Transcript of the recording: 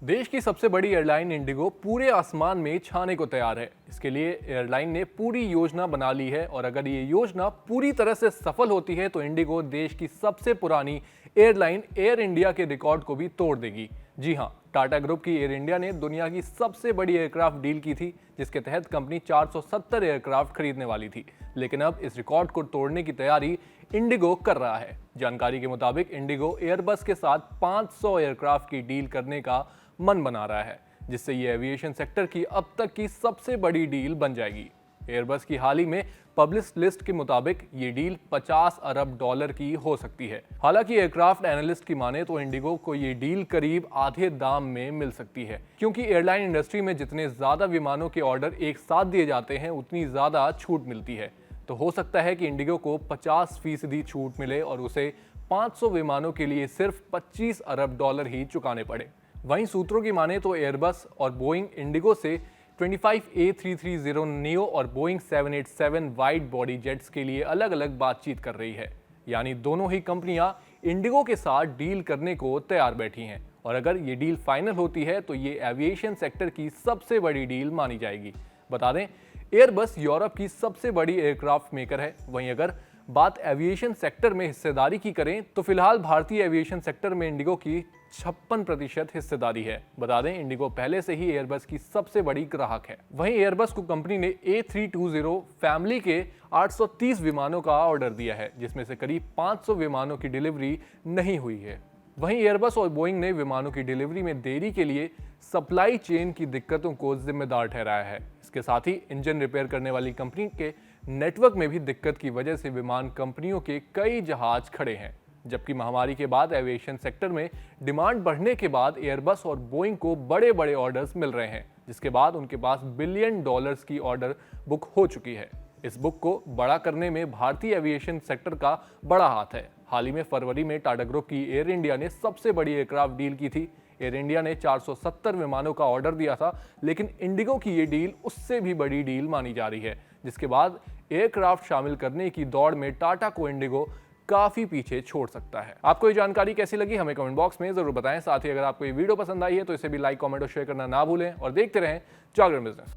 देश की सबसे बड़ी एयरलाइन इंडिगो पूरे आसमान में छाने को तैयार है। इसके लिए एयरलाइन ने पूरी योजना बना ली है और अगर ये योजना पूरी तरह से सफल होती है तो इंडिगो देश की सबसे पुरानी एयरलाइन एयर इंडिया के रिकॉर्ड को भी तोड़ देगी। जी हां, टाटा ग्रुप की एयर इंडिया ने दुनिया की सबसे बड़ी एयरक्राफ्ट डील की थी, जिसके तहत कंपनी 470 एयरक्राफ्ट खरीदने वाली थी। लेकिन अब इस रिकॉर्ड को तोड़ने की तैयारी इंडिगो कर रहा है। जानकारी के मुताबिक इंडिगो एयरबस के साथ 500 एयरक्राफ्ट की डील करने का मन बना रहा है, जिससे ये एविएशन सेक्टर की अब तक की सबसे बड़ी डील बन जाएगी। एयरबस की हाल ही में पब्लिश लिस्ट के मुताबिक ये डील 50 अरब डॉलर की हो सकती है। हालांकि एयरक्राफ्ट एनालिस्ट की माने तो इंडिगो को ये डील करीब आधे दाम में मिल सकती है, क्योंकि एयरलाइन इंडस्ट्री में जितने ज्यादा विमानों के ऑर्डर एक साथ दिए जाते हैं उतनी ज्यादा छूट मिलती है। तो हो सकता है कि इंडिगो को 50% छूट मिले और उसे 500 विमानों के लिए सिर्फ 25 अरब डॉलर ही चुकाने पड़े। वहीं सूत्रों की माने तो एयरबस और बोइंग इंडिगो से 25 A330 नियो और बोइंग 787 वाइड बॉडी जेट्स के लिए अलग अलग बातचीत कर रही है। यानी दोनों ही कंपनियां इंडिगो के साथ डील करने को तैयार बैठी हैं और अगर ये डील फाइनल होती है तो ये एविएशन सेक्टर की सबसे बड़ी डील मानी जाएगी। बता दें, एयरबस यूरोप की सबसे बड़ी एयरक्राफ्ट मेकर है। वहीं अगर बात एविएशन सेक्टर में हिस्सेदारी की करें तो फिलहाल भारतीय एविएशन सेक्टर में इंडिगो की 56% हिस्सेदारी है। बता दें, इंडिगो पहले से ही एयरबस की सबसे बड़ी ग्राहक है। वहीं एयरबस को कंपनी ने A320 फैमिली के 830 विमानों का ऑर्डर दिया है, जिसमें से करीब 500 विमानों की डिलीवरी नहीं हुई है। वहीं एयरबस और बोइंग ने विमानों की डिलीवरी में देरी के लिए सप्लाई चेन की दिक्कतों को जिम्मेदार ठहराया है। इसके साथ ही इंजन रिपेयर करने वाली कंपनी के नेटवर्क में भी दिक्कत की वजह से विमान कंपनियों के कई जहाज खड़े हैं। जबकि महामारी के बाद एविएशन सेक्टर में डिमांड बढ़ने के बाद एयरबस और बोइंग को बड़े बड़े ऑर्डर्स मिल रहे हैं, जिसके बाद उनके पास बिलियन डॉलर्स की ऑर्डर बुक हो चुकी है। इस बुक को बड़ा करने में भारतीय एविएशन सेक्टर का बड़ा हाथ है। हाल ही में फरवरी में टाटा ग्रुप की एयर इंडिया ने सबसे बड़ी एयरक्राफ्ट डील की थी। एयर इंडिया ने 470 विमानों का ऑर्डर दिया था, लेकिन इंडिगो की ये डील उससे भी बड़ी डील मानी जा रही है, जिसके बाद एयरक्राफ्ट शामिल करने की दौड़ में टाटा को इंडिगो काफी पीछे छोड़ सकता है। आपको ये जानकारी कैसी लगी हमें कमेंट बॉक्स में जरूर बताएं। साथ ही अगर आपको ये वीडियो पसंद आई है तो इसे भी लाइक, कमेंट और शेयर करना ना भूलें और देखते रहें जागरण बिजनेस।